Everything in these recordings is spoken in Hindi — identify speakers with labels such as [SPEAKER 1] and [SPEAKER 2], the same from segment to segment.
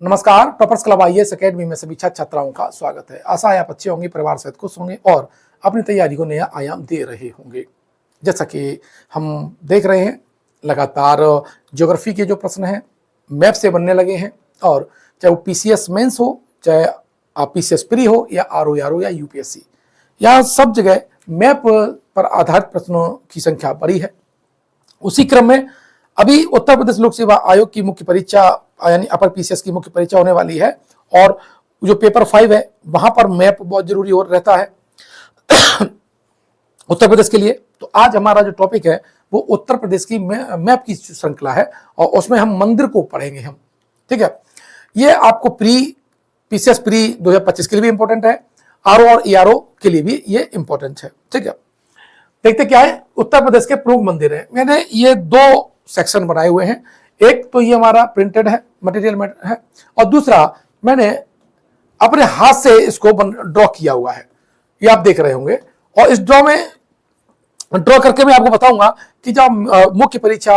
[SPEAKER 1] नमस्कार, टॉपर्स क्लब आईएएस एकेडमी में सभी छात्र छात्राओं का स्वागत है। आशा है आप अच्छे होंगे, परिवार सहित खुश होंगे और अपनी तैयारी को नया आयाम दे रहे होंगे। जैसा कि हम देख रहे हैं, लगातार ज्योग्राफी के जो प्रश्न हैं मैप से बनने लगे हैं, और चाहे वो पीसीएस मेंस हो, चाहे आप पीसीएस प्री हो या आरओ या यूपीएससी, यहाँ सब जगह मैप पर आधारित प्रश्नों की संख्या बढ़ी है। उसी क्रम में अभी उत्तर प्रदेश लोक सेवा आयोग की मुख्य परीक्षा यानी अपर पीसीएस की मुख्य परीक्षा होने वाली है, और जो पेपर 5 है वहां पर मैप बहुत जरूरी हो रहता है उत्तर प्रदेश के लिए। तो आज हमारा जो टॉपिक है वो उत्तर प्रदेश की मैप की श्रृंखला है, और उसमें हम मंदिर को पढ़ेंगे हम। ठीक है, ये आपको पीसीएस प्री 2025 के लिए भी इंपॉर्टेंट है, आरओ और ईआरओ के लिए भी ये इंपॉर्टेंट है। ठीक है, देखते क्या है उत्तर प्रदेश के प्रमुख मंदिर है। मैंने ये दो सेक्शन बनाए हुए हैं, एक तो ये हमारा प्रिंटेड है मटेरियल में है, और दूसरा मैंने अपने हाथ से इसको ड्रॉ किया हुआ है, ये आप देख रहे होंगे। और इस ड्रॉ में ड्रॉ करके मैं आपको बताऊंगा कि जब मुख्य परीक्षा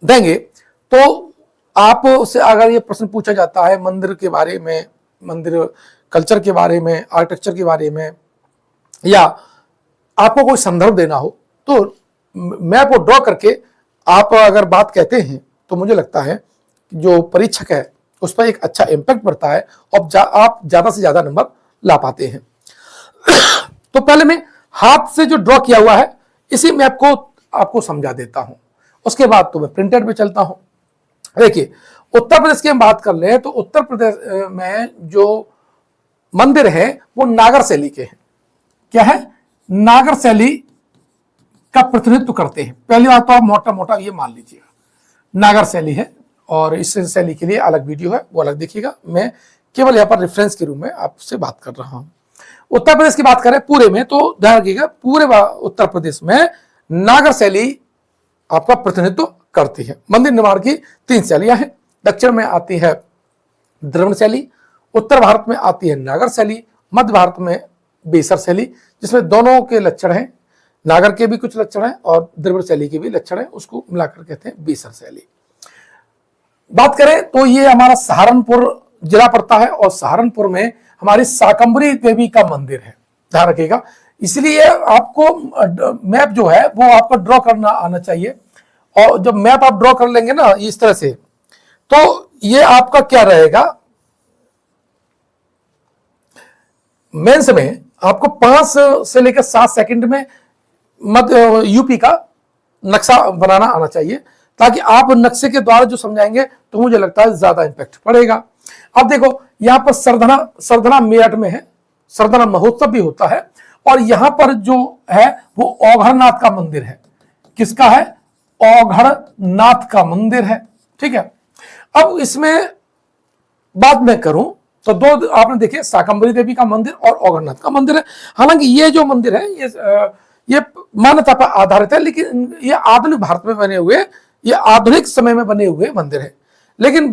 [SPEAKER 1] देंगे तो आप उससे अगर ये प्रश्न पूछा जाता है मंदिर के बारे में, मंदिर कल्चर के बारे में, आर्किटेक्चर के बारे में, या आपको कोई संदर्भ देना हो, तो मैप को ड्रॉ करके आप अगर बात कहते हैं तो मुझे लगता है जो परीक्षक है उस पर एक अच्छा इम्पैक्ट पड़ता है, और आप ज्यादा से ज्यादा नंबर ला पाते हैं। तो पहले मैं हाथ से जो ड्रॉ किया हुआ है इसी मैप को आपको समझा देता हूं, उसके बाद तो मैं प्रिंटेड पे चलता हूं। देखिए, उत्तर प्रदेश की हम बात कर ले तो उत्तर प्रदेश में जो मंदिर है वो नागर शैली के हैं। क्या है? नागर शैली का प्रतिनिधित्व करते हैं। पहली बात तो आप मोटा मोटा ये मान लीजिएगा नागर शैली है, और इस शैली के लिए अलग वीडियो है, वो अलग देखिएगा। मैं केवल यहाँ पर रेफरेंस के रूप में आपसे बात कर रहा हूं। उत्तर प्रदेश की बात करें पूरे में तो ध्यान रखिएगा, पूरे उत्तर प्रदेश में नागर शैली आपका प्रतिनिधित्व करती है। मंदिर निर्माण की 3 शैलियां हैं। दक्षिण में आती है द्रविड़ शैली, उत्तर भारत में आती है नागर शैली, मध्य भारत में बेसर शैली, जिसमें दोनों के लक्षण हैं, नागर के भी कुछ लक्षण हैं और द्रविड़ शैली के भी लक्षण हैं, उसको मिलाकर कहते हैं बेसर शैली। बात करें तो ये हमारा सहारनपुर जिला पड़ता है, और सहारनपुर में हमारी शाकंभरी देवी का मंदिर है, ध्यान रखिएगा। इसलिए आपको मैप जो है वो आपको ड्रॉ करना आना चाहिए, और जब मैप आप ड्रॉ कर लेंगे ना इस तरह से, तो ये आपका क्या रहेगा, मेंस में आपको 5 से लेकर 7 सेकंड में मध्य यूपी का नक्शा बनाना आना चाहिए, ताकि आप नक्शे के द्वारा जो समझाएंगे तो मुझे लगता है ज्यादा इंपैक्ट पड़ेगा। अब देखो यहां पर सरधना मेरठ में है, सरधना महोत्सव भी होता है, और यहां पर जो है वो औघड़नाथ का मंदिर है। किसका है? औघड़नाथ का मंदिर है। ठीक है, अब इसमें बात मैं करूं तो दो आपने देखे, शाकंभरी देवी का मंदिर और औघड़नाथ का मंदिर है। हालांकि ये जो मंदिर है ये मान्यता पर आधारित है, लेकिन ये आधुनिक भारत में बने हुए, ये आधुनिक समय में बने हुए मंदिर है। लेकिन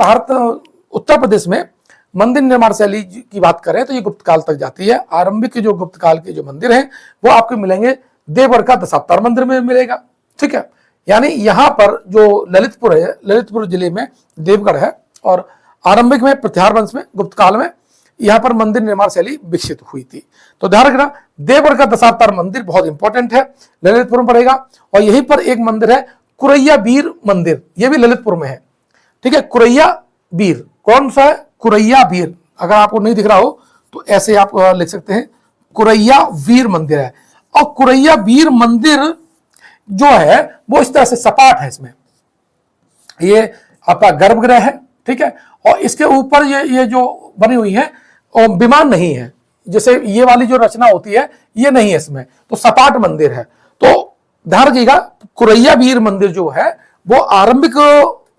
[SPEAKER 1] उत्तर प्रदेश में मंदिर निर्माण शैली की बात करें तो ये गुप्त काल तक जाती है। आरंभिक जो गुप्त काल के जो मंदिर हैं वो आपको मिलेंगे देवगढ़ का दशावतार मंदिर में मिलेगा। ठीक है, यानी यहाँ पर जो ललितपुर है, ललितपुर जिले में देवगढ़ है, और आरंभिक में प्रतिहार वंश में गुप्त काल में यहाँ पर मंदिर निर्माण शैली विकसित हुई थी। तो ध्यान रखना, देवगढ़ का दशावतार मंदिर बहुत इंपॉर्टेंट है, ललितपुर में पड़ेगा। और यहीं पर एक मंदिर है कुरैया वीर मंदिर, ये भी ललितपुर में है। ठीक है, कुरैया वीर कौन सा है? कुरैया वीर, अगर आपको नहीं दिख रहा हो तो ऐसे आप लिख सकते हैं, कुरैया वीर मंदिर है। और कुरैया वीर मंदिर जो है वो इस तरह से सपाट है, इसमें ये आपका गर्भगृह है। ठीक है, और इसके ऊपर ये जो बनी हुई है और विमान नहीं है, जैसे ये वाली जो रचना होती है ये नहीं है इसमें, तो सपाट मंदिर है। तो ध्यान रखिएगा, कुरैया वीर मंदिर जो है वो आरंभिक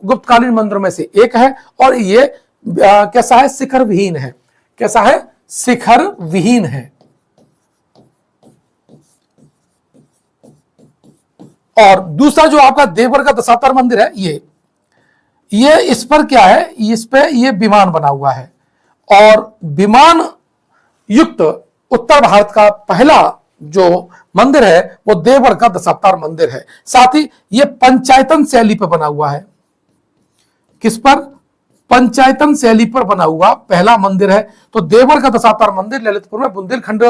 [SPEAKER 1] गुप्तकालीन मंदिरों में से एक है, और ये कैसा है? शिखर विहीन है। कैसा है? शिखर विहीन है। और दूसरा जो आपका देवगढ़ का दशावतार मंदिर है, ये इस पर क्या है? इस पे ये विमान बना हुआ है, और विमान युक्त उत्तर भारत का पहला जो मंदिर है वो देवगढ़ का दशावतार मंदिर है। साथ ही ये पंचायतन शैली पर बना हुआ है। किस पर? पंचायतन शैली पर बना हुआ पहला मंदिर है। तो देवगढ़ का दशावतार मंदिर ललितपुर में बुंदेलखंड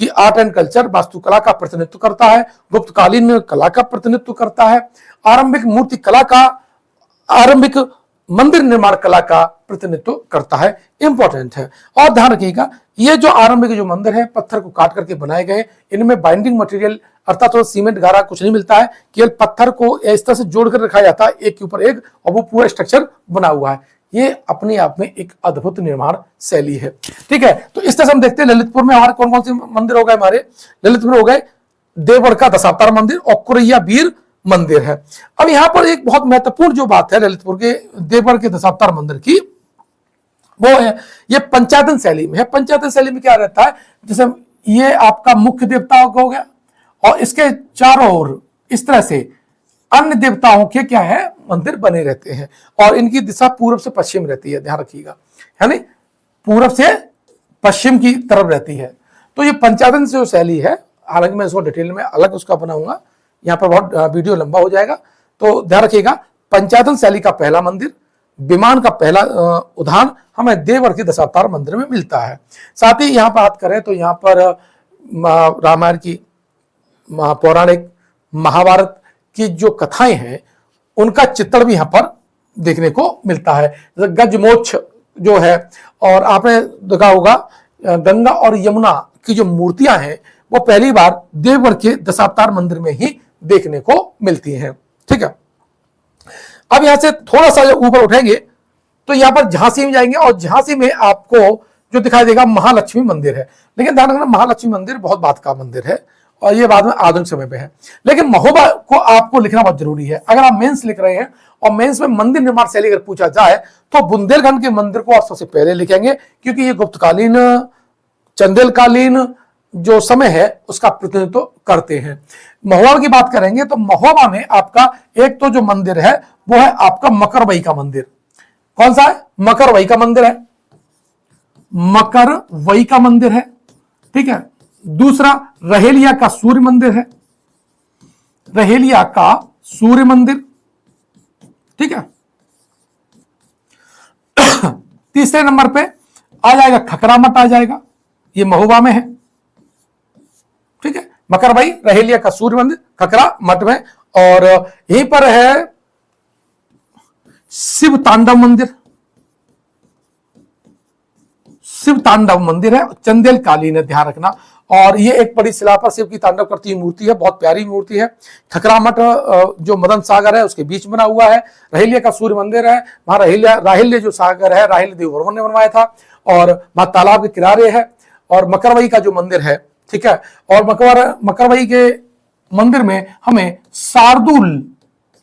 [SPEAKER 1] की आर्ट एंड कल्चर वास्तुकला का प्रतिनिधित्व करता है, गुप्तकालीन कला का प्रतिनिधित्व करता है, आरंभिक मूर्ति कला का, आरंभिक मंदिर निर्माण कला का प्रतिनिधित्व करता है। इंपॉर्टेंट है। और ध्यान रखिएगा, ये जो आरंभिक जो मंदिर है पत्थर को काट करके बनाए गए, इनमें बाइंडिंग मटेरियल अर्थात तो सीमेंट गारा कुछ नहीं मिलता है, केवल पत्थर को इस तरह से जोड़कर रखा जाता है एक के ऊपर एक, और वो पूरा स्ट्रक्चर बना हुआ है। ये अपने आप में एक अद्भुत निर्माण शैली है। ठीक है, तो इस तरह से हम देखते हैं ललितपुर में हमारे कौन कौन से मंदिर हो गए। हमारे ललितपुर में हो गए देवगढ़ का दशावतार मंदिर और कुरैया वीर मंदिर है। अब यहां पर एक बहुत महत्वपूर्ण जो बात है ललितपुर के देवगढ़ के दशावतार मंदिर की, वो है ये पंचायतन शैली में है। पंचायतन शैली में क्या रहता है, जैसे ये आपका मुख्य देवता हो गया और इसके चारों ओर इस तरह से अन्य देवताओं के क्या है मंदिर बने रहते हैं और इनकी दिशा पूर्व से पश्चिम रहती है, ध्यान रखिएगा, यानी पूर्व से पश्चिम की तरफ रहती है। तो ये पंचायतन जो शैली है, हालांकि मैं इसको डिटेल में अलग उसका बनाऊंगा, यहाँ पर बहुत वीडियो लंबा हो जाएगा, तो ध्यान रखिएगा। पंचायतन शैली का पहला मंदिर, विमान का पहला उदाहरण हमें देवगढ़ के दशावतार मंदिर में मिलता है। साथ ही यहाँ बात करें तो यहाँ पर रामायण की, पौराणिक, महाभारत की जो कथाएं हैं उनका चित्रण भी यहाँ पर देखने को मिलता है। गजमोक्ष जो है, और आपने देखा होगा गंगा और यमुना की जो मूर्तियां हैं वो पहली बार देवगढ़ के दशावतार मंदिर में ही देखने को मिलती हैं। ठीक है, अब यहां से थोड़ा सा ऊपर उठेंगे तो यहां पर झांसी में जाएंगे और झांसी में आपको जो दिखाई देगा महालक्ष्मी मंदिर है। लेकिन ध्यान रखना, महालक्ष्मी मंदिर बहुत बात का मंदिर है और ये बाद में आधुनिक समय पे है। लेकिन महोबा को आपको लिखना बहुत जरूरी है। अगर आप मेंस लिख रहे हैं और मेंस में मंदिर निर्माण शैली अगर पूछा जाए तो बुंदेलखंड के मंदिर को आप सबसे पहले लिखेंगे, क्योंकि ये गुप्तकालीन, चंदेलकालीन जो समय है उसका प्रतिनिधित्व करते हैं। महोबा की बात करेंगे तो महोबा में आपका एक तो जो मंदिर है वो है आपका मकरवई का मंदिर। कौन सा है? मकरवई का मंदिर है, मकरवई का मंदिर है। ठीक है, दूसरा रहेलिया का सूर्य मंदिर है, रहेलिया का सूर्य मंदिर। ठीक है, तीसरे नंबर पे आ जाएगा खकरा मठ, आ जाएगा, ये महोबा में है। ठीक है, मकरवई, रहेलिया का सूर्य मंदिर, खकरा मठ में। और यहीं पर है शिव तांडव मंदिर, शिव तांडव मंदिर है, चंदेल कालीन है, ध्यान रखना। और ये एक बड़ी शिला पर शिव की तांडव करती हुई मूर्ति है, बहुत प्यारी मूर्ति है। खकरा मठ जो मदन सागर है उसके बीच बना हुआ है। रहेलिया का सूर्य मंदिर है, वहां राहिल्य जो सागर है राहिल्य देव वर्मन ने बनवाया था और वहां तालाब के किनारे है। और मकरवई का जो मंदिर है, ठीक है, और मकरवई के मंदिर में हमें शार्दुल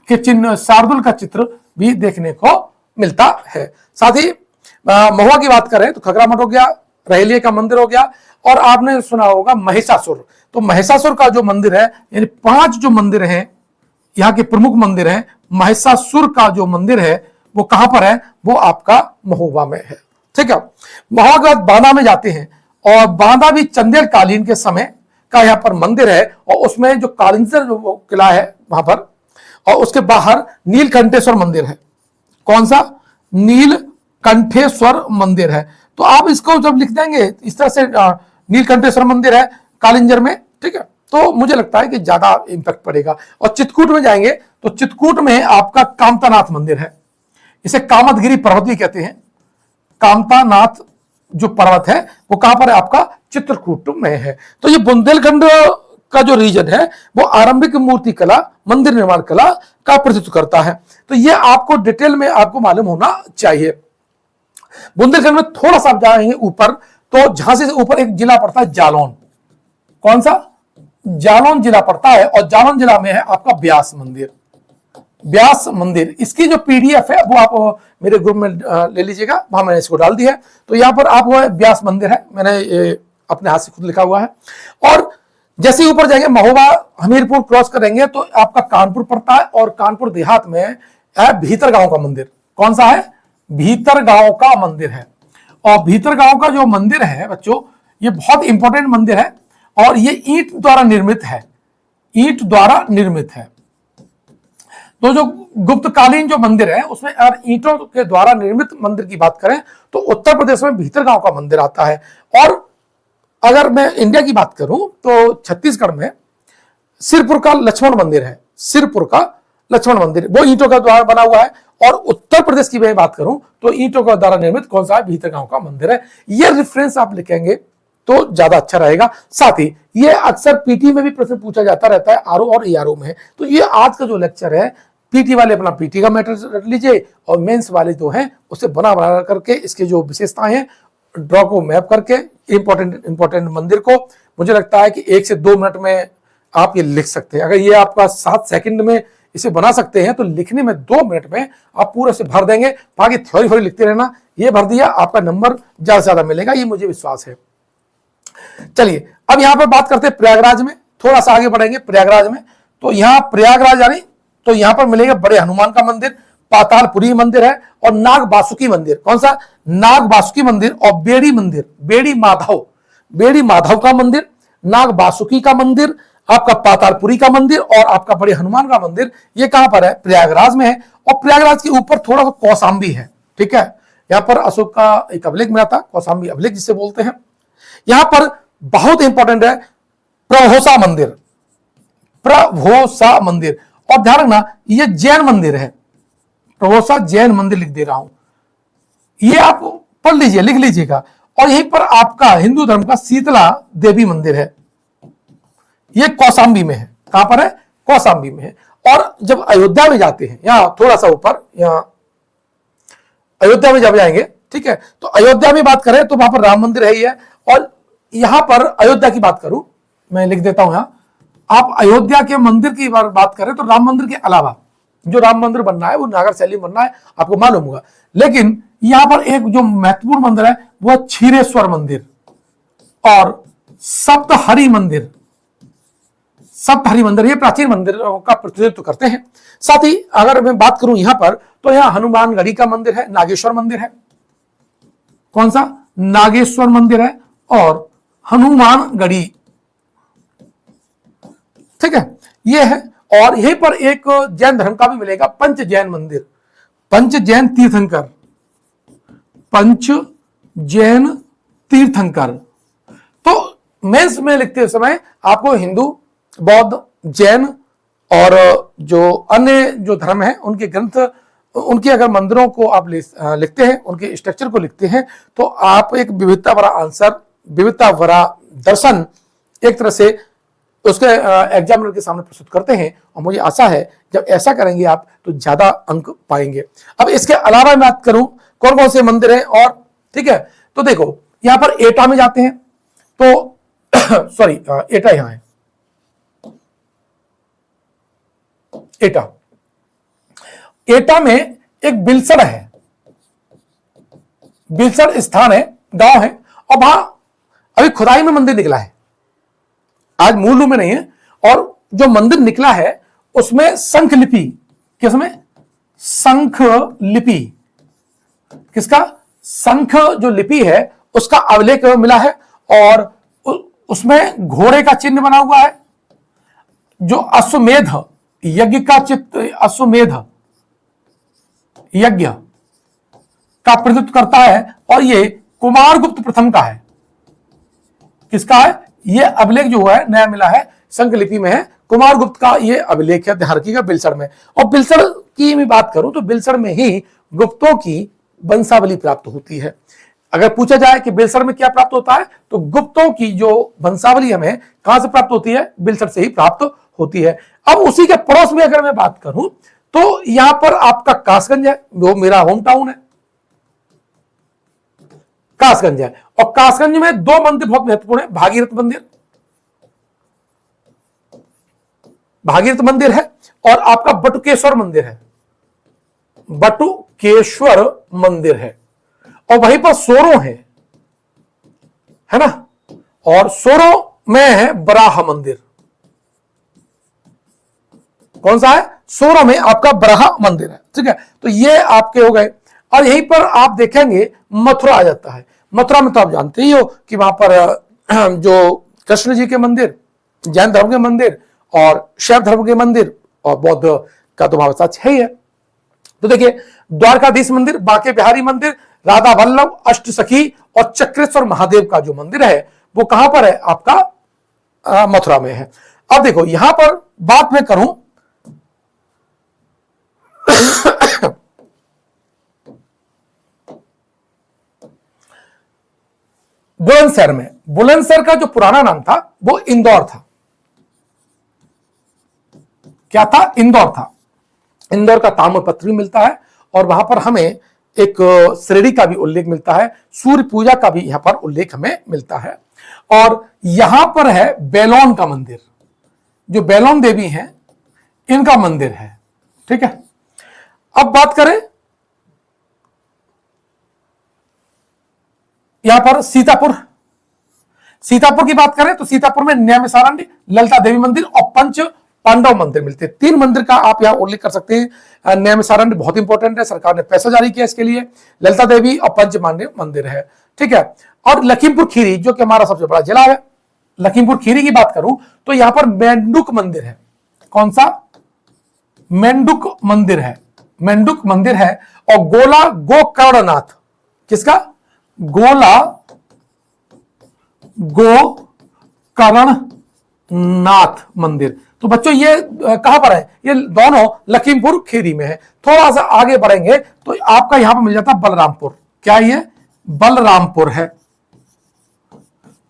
[SPEAKER 1] के चिन्ह, शार्दुल का चित्र भी देखने को मिलता है। साथ ही महुआ की बात करें तो खकरा मठ हो गया, रहेलिया का मंदिर हो गया, और आपने सुना होगा महिषासुर। तो महिषासुर का जो मंदिर है, यानी 5 जो मंदिर हैं यहाँ के प्रमुख मंदिर हैं, महिषासुर का जो मंदिर है वो कहां पर है? वो आपका महोबा में है। ठीक है, महोबा के बाद बांदा में जाते हैं और बांदा भी चंदेल कालीन के समय का यहाँ पर मंदिर है और उसमें जो कालिंसर किला है वहां पर, और उसके बाहर नीलकंठेश्वर मंदिर है। कौन सा? नीलकंठेश्वर मंदिर है। तो आप इसको जब लिख देंगे इस तरह से, नीलकंठेश्वर मंदिर है कालिंजर में, ठीक है, तो मुझे लगता है कि ज्यादा इंपैक्ट पड़ेगा। और चित्रकूट में जाएंगे तो चित्रकूट में आपका कामतानाथ मंदिर है, इसे कामतगिरी पर्वत भी कहते हैं। कामतानाथ जो पर्वत है वो कहां पर है? आपका चित्रकूट में है। तो ये बुंदेलखंड का जो रीजन है वो आरंभिक मूर्ति कला, मंदिर निर्माण कला का प्रतिनिधित्व करता है। तो ये आपको डिटेल में आपको मालूम होना चाहिए। बुंदेलखंड में थोड़ा सा जाएंगे ऊपर तो झांसी से ऊपर एक जिला पड़ता है जालौन। कौन सा? जालौन जिला पड़ता है और जालौन जिला में है आपका ब्यास मंदिर। ब्यास मंदिर, इसकी जो पीडीएफ है वो आप मेरे ग्रुप में ले लीजिएगा, वहां मैंने इसको डाल दिया है। तो यहां पर आप वो ब्यास मंदिर है, मैंने अपने हाथ से खुद लिखा हुआ है। और जैसे ही ऊपर जाएंगे महोबा हमीरपुर क्रॉस करेंगे तो आपका कानपुर पड़ता है और कानपुर देहात में है भीतर गांव का मंदिर। कौन सा है? भीतर गांव का मंदिर है। और भीतर गांव का जो मंदिर है बच्चों, ये बहुत इंपॉर्टेंट मंदिर है और ये ईंट द्वारा निर्मित है, ईंट द्वारा निर्मित है। तो जो गुप्तकालीन जो मंदिर है उसमें अगर ईंटों के द्वारा निर्मित मंदिर की बात करें तो उत्तर प्रदेश में भीतरगांव का मंदिर आता है। और अगर मैं इंडिया की बात करूं तो छत्तीसगढ़ में सिरपुर का लक्ष्मण मंदिर है, सिरपुर का लक्ष्मण मंदिर वो ईंटों का द्वारा बना हुआ है। और उत्तर प्रदेश की मैं बात करूं तो ईंटों का द्वारा निर्मित कौन सा है, भीतरगांव का मंदिर है। ये रेफरेंस आप लिखेंगे तो ज्यादा अच्छा रहेगा। साथ ही ये अक्सर पीटी में भी प्रश्न पूछा जाता रहता है, आरओ और ईआरओ में। तो ये आज का जो लेक्चर है, पीटी वाले अपना पीटी का मैटर रख लीजिए और मेंस वाले जो हैं उसे बना करके इसके जो विशेषताएं हैं ड्रॉ को मैप करके इंपॉर्टेंट मंदिर को मुझे लगता है कि 1 से 2 मिनट में आप ये लिख सकते हैं। अगर ये आपका 7 सेकंड में इसे बना सकते हैं तो लिखने में 2 मिनट में आप पूरा से भर देंगे। बाकी थ्योरी लिखते रहना, ये भर दिया आपका नंबर ज्यादा से ज्यादा मिलेगा, ये मुझे विश्वास है। चलिए अब यहां पर बात करते हैं प्रयागराज में, थोड़ा सा आगे बढ़ेंगे प्रयागराज में। तो यहां प्रयागराज यानी तो यहां पर मिलेगा बड़े हनुमान का मंदिर, पातालपुरी मंदिर है और नाग बासुकी मंदिर। कौन सा, नाग बासुकी मंदिर और बेड़ी मंदिर, बेड़ी माधव का मंदिर, नाग बासुकी का मंदिर, आपका पातालपुरी का मंदिर और आपका बड़े हनुमान का मंदिर। ये कहां पर है, प्रयागराज में है। और प्रयागराज के ऊपर थोड़ा सा कौशाम्बी है, ठीक है। यहां पर अशोक का एक अभिलेख मिला था, कौशाम्बी अभिलेख जिसे बोलते हैं। यहां पर बहुत इंपॉर्टेंट है प्रभोसा मंदिर। और ध्यान रखना ये जैन मंदिर है, प्रभोसा जैन मंदिर लिख दे रहा हूं, ये आप पढ़ लीजिए, लिख लीजिएगा। और यहीं पर आपका हिंदू धर्म का शीतला देवी मंदिर है, ये कौशाम्बी में है। कहां पर है, कौशाम्बी में है। और जब अयोध्या में जाते हैं, यहां थोड़ा सा ऊपर, यहां अयोध्या में जब जाएंगे, ठीक है, तो अयोध्या में बात करें तो वहां पर राम मंदिर है ही है। और यहां पर अयोध्या की बात करूं, मैं लिख देता हूं, यहां आप अयोध्या के मंदिर की बात करें तो राम मंदिर के अलावा जो राम मंदिर बनना है वो नागर शैली बनना है, आपको मालूम होगा। लेकिन यहां पर एक जो महत्वपूर्ण मंदिर है वो क्षीरेश्वर मंदिर और सप्तहरी मंदिर, ये प्राचीन मंदिरों का प्रतिनिधित्व करते हैं। साथ ही अगर मैं बात करूं यहां पर तो यहां हनुमानगढ़ी का मंदिर है, नागेश्वर मंदिर है। कौन सा, नागेश्वर मंदिर है और हनुमानगढ़ी, ठीक है, ये है। और यहीं पर एक जैन धर्म का भी मिलेगा, पंच जैन मंदिर, पंच जैन तीर्थंकर। तो मेंस में लिखते समय आपको हिंदू, बौद्ध, जैन और जो अन्य जो धर्म है उनके ग्रंथ, उनके अगर मंदिरों को आप लिखते हैं, उनके स्ट्रक्चर को लिखते हैं तो आप एक विविधता भरा आंसर, विविधता भरा दर्शन एक तरह से उसके एग्जामिनर के सामने प्रस्तुत करते हैं। और मुझे आशा है जब ऐसा करेंगे आप तो ज्यादा अंक पाएंगे। अब इसके अलावा मैं बात करूं कौन कौन से मंदिर हैं, और ठीक है, तो देखो यहां पर एटा में जाते हैं तो सॉरी एटा यहां है, एटा में एक बिलसड़ है, बिलसड़ स्थान है, गांव है। और वहां अभी खुदाई में मंदिर निकला है, आज मूल रूप में नहीं है। और जो मंदिर निकला है उसमें शंख लिपि, किसमें, शंख लिपि, किसका, शंख जो लिपि है उसका अभिलेख मिला है। और उसमें घोड़े का चिन्ह बना हुआ है, जो अश्वमेध यज्ञ का चित्र, अश्वमेध यज्ञ का प्रतिनिधित्व करता है। और ये कुमारगुप्त प्रथम का है, किसका है, ये अभिलेख जो है नया मिला है, शंख लिपि में है, कुमारगुप्त का ये अभिलेख है, ध्यान रखिएगा, बिलसड़ में। और बिलसड़ की मैं बात करूं तो बिलसड़ में ही गुप्तों की वंशावली प्राप्त होती है। अगर पूछा जाए कि बिलसड़ में क्या प्राप्त होता है तो गुप्तों की जो वंशावली हमें कहां से प्राप्त होती है, बिलसड़ से ही प्राप्त होती है। अब उसी के पड़ोस में अगर मैं बात करूं तो यहां पर आपका कासगंज है, वो मेरा होम टाउन है, कासगंज है। और कासगंज में 2 मंदिर बहुत महत्वपूर्ण है, भागीरथ मंदिर है और आपका बटुकेश्वर मंदिर है, बटुकेश्वर मंदिर है। और वहीं पर सोरो है ना, और सोरो में है बराह मंदिर। कौन सा है, सोरो में आपका बराह मंदिर है, ठीक है। तो ये आपके हो गए। और यहीं पर आप देखेंगे मथुरा आ जाता है। मथुरा में तो आप जानते ही हो कि वहां पर जो कृष्ण जी के मंदिर, जैन धर्म के मंदिर और शैव धर्म के मंदिर और बौद्ध का तो भाव सच है ही है। तो देखिए, द्वारकाधीश मंदिर, बांके बिहारी मंदिर, राधा वल्लभ, अष्ट सखी और चक्रेश्वर महादेव का जो मंदिर है वो कहां पर है? आपका मथुरा में है। अब देखो यहां पर बात मैं करूं बुलंदशहर में, बुलंदशहर का जो पुराना नाम था वो इंदौर था। क्या था? इंदौर था। इंदौर का ताम्रपत्र भी मिलता है और वहां पर हमें एक श्रेणी का भी उल्लेख मिलता है, सूर्य पूजा का भी यहां पर उल्लेख हमें मिलता है। और यहां पर है बेलोन का मंदिर, जो बेलोन देवी हैं इनका मंदिर है। ठीक है, अब बात करें यहां पर सीतापुर, सीतापुर की बात करें तो सीतापुर में नैमिषारण्य, ललिता देवी मंदिर और पंच पांडव मंदिर मिलते हैं। 3 मंदिर का आप यहां उल्लेख कर सकते हैं। नैमिषारण्य बहुत इंपॉर्टेंट है, सरकार ने पैसा जारी किया इसके लिए। ललिता देवी और पंच पांडव मंदिर है। ठीक है, और लखीमपुर खीरी जो कि हमारा सबसे बड़ा जिला है, लखीमपुर खीरी की बात करूं तो यहां पर मेंढुक मंदिर है। कौन सा? मेंढुक मंदिर है, मेंढुक मंदिर है। और गोला गोकर्णनाथ, किसका? गोला गोकर्णनाथ मंदिर। तो बच्चों ये कहां पर है? ये दोनों लखीमपुर खीरी में है। थोड़ा सा आगे बढ़ेंगे तो आपका यहां पर मिल जाता बलरामपुर। क्या ये? बलरामपुर है।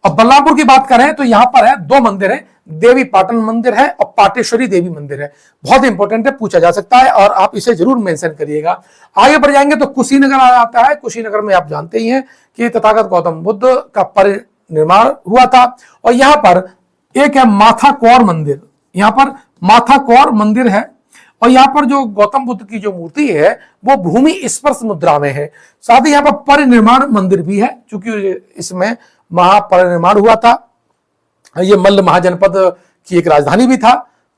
[SPEAKER 1] अब बलरामपुर की बात करें तो यहां पर है 2 मंदिर है, देवी पाटन मंदिर है और पाटेश्वरी देवी मंदिर है। बहुत इंपॉर्टेंट है, पूछा जा सकता है और आप इसे जरूर मेंशन करिएगा। आगे बढ़ जाएंगे तो कुशीनगर आ जाता है। कुशीनगर में आप जानते ही हैं कि तथागत गौतम बुद्ध का परिनिर्माण हुआ था। और यहां पर एक है माथा कौर मंदिर, यहां पर माथा कौर मंदिर है। और यहां पर जो गौतम बुद्ध की जो मूर्ति है वो भूमि स्पर्श मुद्रा में है। साथ ही यहां पर परिनिर्माण मंदिर भी है, क्योंकि इसमें महापरिनिर्माण हुआ था। ये मल्ल महाजनपद की एक राजधानी भी था।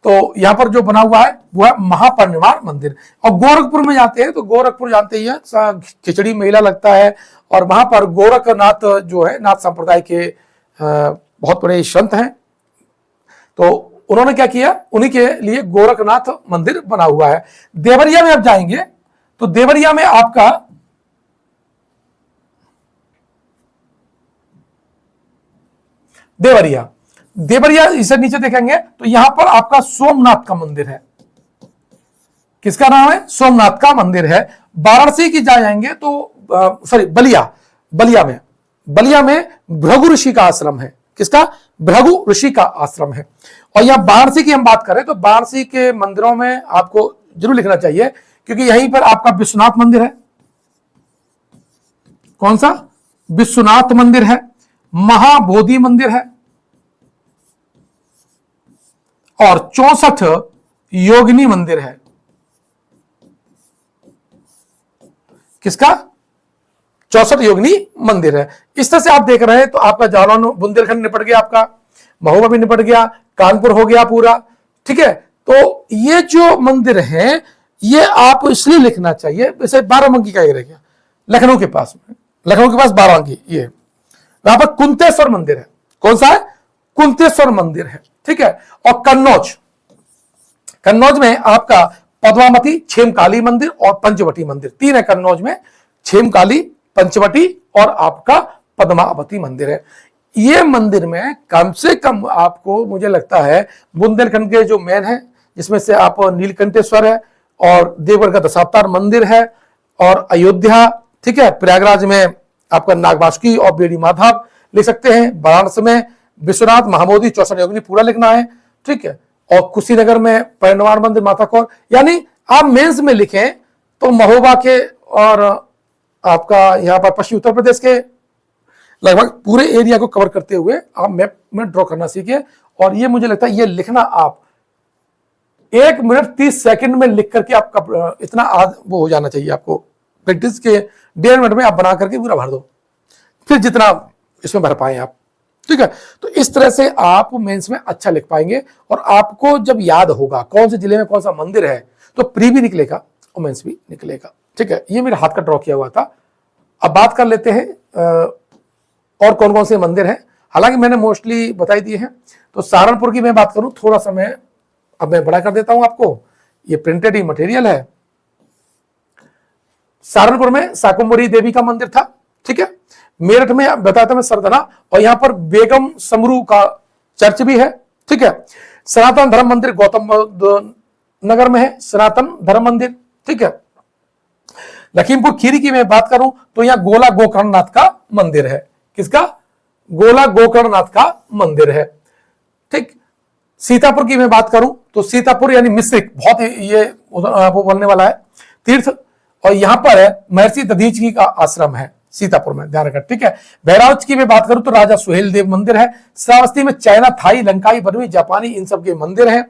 [SPEAKER 1] तो यहां पर जो बना हुआ है वो है महापरिनिर्वाण मंदिर। और गोरखपुर में जाते हैं तो गोरखपुर जानते ही है, खिचड़ी मेला लगता है और वहां पर गोरखनाथ जो है नाथ संप्रदाय के बहुत बड़े संत हैं। तो उन्होंने क्या किया, उन्हीं के लिए गोरखनाथ मंदिर बना हुआ है। देवरिया में आप जाएंगे तो देवरिया में आपका देवरिया, देवरिया इसे नीचे देखेंगे तो यहां पर आपका सोमनाथ का मंदिर है। किसका नाम है? सोमनाथ का मंदिर है। वाराणसी की जाएंगे तो सॉरी बलिया, बलिया में भृगु ऋषि का आश्रम है। किसका? भृगु ऋषि का आश्रम है। और यहां वाराणसी की हम बात करें तो वाराणसी के मंदिरों में आपको जरूर लिखना चाहिए, क्योंकि यहीं पर आपका विश्वनाथ मंदिर है। कौन सा? विश्वनाथ मंदिर है, महाबोधि मंदिर है और 64 योगिनी मंदिर है। किसका? 64 योगिनी मंदिर है। इस तरह से आप देख रहे हैं तो आपका जालौन बुंदेलखंड निपट गया, आपका महोबा भी निपट गया, कानपुर हो गया पूरा। ठीक है, तो ये जो मंदिर हैं ये आप इसलिए लिखना चाहिए। वैसे बाराबंकी का ये रह गया, लखनऊ के पास में, लखनऊ के पास बाराबंकी, ये वहां पर कुंतेश्वर मंदिर है। कौन सा है? कुंतेश्वर मंदिर है। ठीक है, और कन्नौज, कन्नौज में आपका पद्मावती, छेमकाली मंदिर और पंचवटी मंदिर, 3 है कन्नौज में, छेमकाली, पंचवटी और आपका पद्मावती मंदिर है। ये मंदिर में कम से कम आपको मुझे लगता है बुंदेलखंड के जो मेन है, जिसमें से आप नीलकंठेश्वर है और देवगढ़ का दशावतार मंदिर है और अयोध्या, ठीक है, प्रयागराज में आपका नागवासुकी और बेड़ी माधव लिख सकते हैं, वाराणसी में विश्वनाथ, महाबोधि, 64 योगिनी पूरा लिखना है। ठीक है, और कुशीनगर में परिनिर्वाण मंदिर, माता कौर, यानी आप मेंस में लिखें तो महोबा के और आपका यहां पर पश्चिमी उत्तर प्रदेश के लगभग पूरे एरिया को कवर करते हुए आप मैप में ड्रॉ करना सीखिए। और ये मुझे लगता है ये लिखना आप 1 मिनट 30 सेकंड में लिख करके आपका इतना वो हो जाना चाहिए आपको, प्रैक्टिस के 1.5 मिनट में आप बना करके पूरा भर दो, फिर जितना इसमें भर पाए आप। ठीक है, तो इस तरह से आप मेंस में अच्छा लिख पाएंगे और आपको जब याद होगा कौन से जिले में कौन सा मंदिर है तो प्री भी निकलेगा और मेंस भी निकलेगा। ठीक है, ये मेरे हाथ का ड्रॉ किया हुआ था। अब बात कर लेते हैं और कौन कौन से मंदिर हैं। हालांकि मैंने मोस्टली बताई दिए हैं। तो सहारनपुर की मैं बात करूं, थोड़ा सा मैं अब मैं बड़ा कर देता हूं आपको ये प्रिंटेड ही मटेरियल है। सहारनपुर में शाकुंभरी देवी का मंदिर था, ठीक है। मेरठ में बताया था मैं सरदना, और यहां पर बेगम समरू का चर्च भी है, ठीक है। सनातन धर्म मंदिर गौतम बुद्ध नगर में है, सनातन धर्म मंदिर, ठीक है। लखीमपुर खीरी की मैं बात करूं तो यहां गोला गोकर्णनाथ का मंदिर है। किसका? गोला गोकर्णनाथ का मंदिर है, ठीक। सीतापुर की मैं बात करूं तो सीतापुर यानी मिश्रिक, बहुत ये वो बोलने वाला है तीर्थ, और यहां पर है महर्षि दधीचि का आश्रम है सीतापुर में, ध्यान रखना, ठीक है। बहराइच की मैं बात करूं तो राजा सुहेल देव मंदिर है। श्रावस्ती में चाइना, थाई, लंकाई, बर्मी, जापानी, इन सब के मंदिर हैं,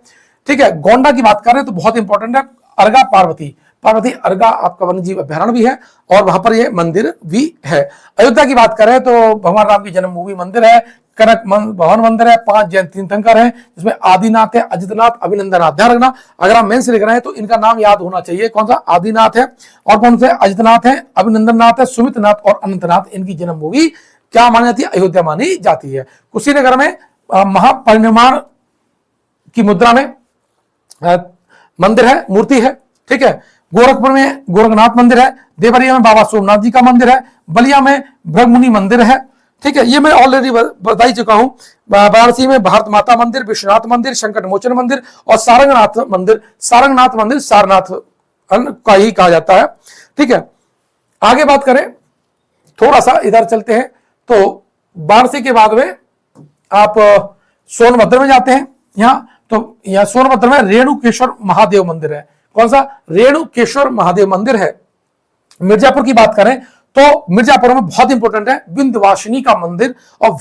[SPEAKER 1] ठीक है। गोंडा की बात करें तो बहुत इंपॉर्टेंट है, अर्गा पार्वती, पार्वती अर्गा आपका वन्य जीव अभ्यारण्य भी है और वहां पर ये मंदिर भी है। अयोध्या की बात करें तो भगवान राम की जन्मभूमि मंदिर है, कनक भवन मंदिर है, 5 जैन तीर्थंकर हैं, जिसमें आदिनाथ है, अजितनाथ, अभिनंदनाथ। ध्यान रखना, अगर आप मेंस लिख रहे हैं तो इनका नाम याद होना चाहिए। कौन सा? आदिनाथ है, और कौन से? अजितनाथ है, अभिनंदननाथ है, सुमितनाथ और अनंतनाथ। इनकी जन्मभूमि क्या मानी जाती है? अयोध्या मानी जाती है। कुशीनगर में महापरिनिर्वाण की मुद्रा में मंदिर है, मूर्ति है, ठीक है। गोरखपुर में गोरखनाथ मंदिर है, देवरिया में बाबा सोमनाथ जी का मंदिर है, बलिया में भृगमुनि मंदिर है, ठीक है। ये मैं ऑलरेडी बता ही चुका हूं। वाराणसी में भारत माता मंदिर, विश्वनाथ मंदिर, संकट मोचन मंदिर और सारंगनाथ मंदिर। सारंगनाथ मंदिर सारनाथ का ही कहा जाता है, ठीक है। आगे बात करें, थोड़ा सा इधर चलते हैं तो वाराणसी के बाद में आप सोनभद्र में जाते हैं। यहां तो यहां सोनभद्र में रेणुकेश्वर महादेव मंदिर है। कौन सा? रेणुकेश्वर महादेव मंदिर है। मिर्जापुर की बात करें तो मिर्जापुर में बहुत इंपॉर्टेंट है विंध्यवासिनी का मंदिर और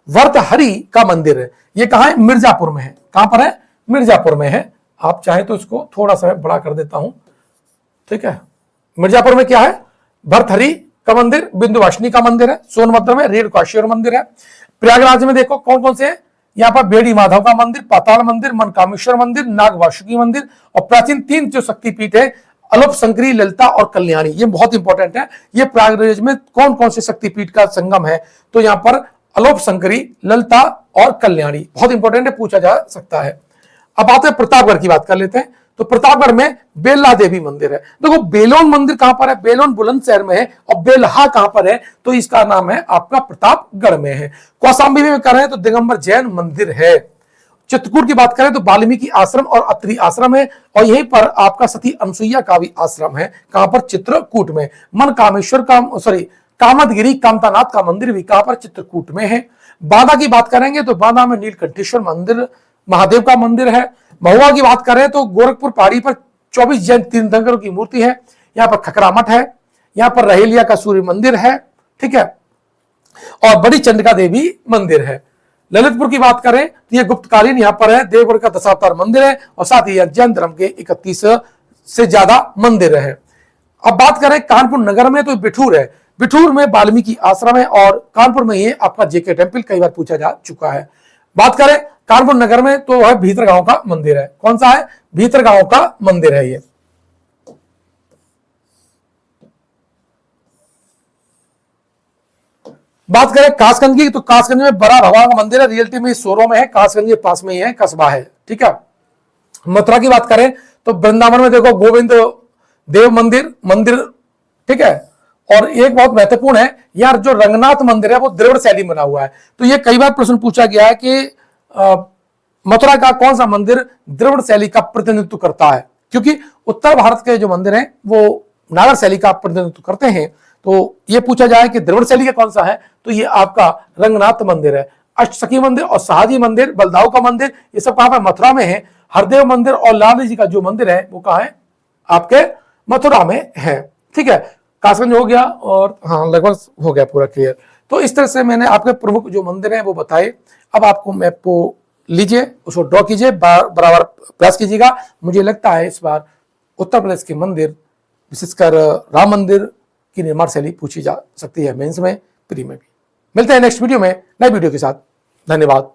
[SPEAKER 1] भर्तहरि का मंदिर है। ये कहां है? मिर्जापुर में है। कहां पर है? मिर्जापुर में है। आप चाहे तो इसको थोड़ा सा बड़ा कर देता हूं, ठीक है। मिर्जापुर में क्या है? भर्तहरि का मंदिर, विंध्यवासिनी का मंदिर है। सोनभद्र में रेणुकेश्वर मंदिर है। प्रयागराज में देखो कौन कौन से हैं, यहाँ पर बेड़ी माधव का मंदिर, पाताल मंदिर, मनकामेश्वर मंदिर, नाग वासुकी मंदिर और प्राचीन 3 जो शक्तिपीठ है, अलोपशंकरी, ललिता और कल्याणी। ये बहुत इंपॉर्टेंट है। ये प्रयागराज में कौन कौन से शक्तिपीठ का संगम है? तो यहाँ पर अलोपशंकरी, ललिता और कल्याणी, बहुत इंपॉर्टेंट है, पूछा जा सकता है। अब आते हैं प्रतापगढ़ की बात कर लेते हैं। तो प्रतापगढ़ में बेल्ला देवी मंदिर है। देखो बेलोन मंदिर कहां पर है? बेलोन बुलंदशहर में है। और बेल्हा कहां पर है? तो इसका नाम है आपका प्रतापगढ़ में है। कौशाम्बी में कर रहे हैं तो दिगंबर जैन मंदिर है। चित्रकूट की बात करें तो वाल्मीकि आश्रम और अत्रि आश्रम है, और यहीं पर आपका सती अनसुईया का भी आश्रम है। कहां पर? चित्रकूट में। मन कामेश्वर का कामतगिरी कामतानाथ का मंदिर भी कहां पर? चित्रकूट में है। बांदा की बात करेंगे तो बांदा में नीलकंठेश्वर मंदिर महादेव का मंदिर है। महुआ की बात करें तो गोरखपुर पहाड़ी पर 24 जैन तीर्थंकरों की मूर्ति है। यहां पर खकरा मठ है, यहां पर रहेलिया का सूर्य मंदिर है, ठीक है, और बड़ी चंडिका देवी मंदिर है। ललितपुर की बात करें तो यह गुप्तकालीन यहां पर है, देवगढ़ का दशावतार मंदिर है, और साथ ही जैन धर्म के 31 से ज्यादा मंदिर है। अब बात करें कानपुर नगर में तो बिठूर है। बिठूर में वाल्मीकि आश्रम है, और कानपुर में ये आपका जेके टेम्पल कई बार पूछा जा चुका है। बात करें कानपुर नगर में तो है भीतरगांव का मंदिर है। कौन सा है? भीतरगांव का मंदिर है ये। बात करें कासगंज की तो कासगंज में बड़ा भगवान का मंदिर है। रियलिटी में शोरों में है, कासगंज के पास में ही है, कस्बा है, ठीक है। मथुरा की बात करें तो वृंदावन में देखो गोविंद देव मंदिर, ठीक है। और एक बहुत महत्वपूर्ण है यार, जो रंगनाथ मंदिर है वो द्रविड़ शैली में बना हुआ है। तो ये कई बार प्रश्न पूछा गया है कि मथुरा का कौन सा मंदिर द्रविड़ शैली का प्रतिनिधित्व करता है, क्योंकि उत्तर भारत के जो मंदिर हैं वो नागर शैली का प्रतिनिधित्व करते हैं। तो ये पूछा जाए कि द्रविड़ शैली का कौन सा है, तो ये आपका रंगनाथ मंदिर है। अष्टसखी मंदिर और शाहजी मंदिर, बलदाऊ का मंदिर, ये सब कहां पर? मथुरा में है। हरदेव मंदिर और लाल जी का जो मंदिर है वो कहां है? आपके मथुरा में है, ठीक है। कासगंज हो गया, और हाँ लगभग हो गया पूरा क्लियर। तो इस तरह से मैंने आपके प्रमुख जो मंदिर हैं वो बताए। अब आपको मैप को लीजिए, उसको ड्रॉ कीजिए, बराबर प्रयास कीजिएगा। मुझे लगता है इस बार उत्तर प्रदेश के मंदिर, विशेषकर राम मंदिर की निर्माण शैली पूछी जा सकती है मेंस में, प्री में भी। मिलते हैं नेक्स्ट वीडियो में नए वीडियो के साथ। धन्यवाद।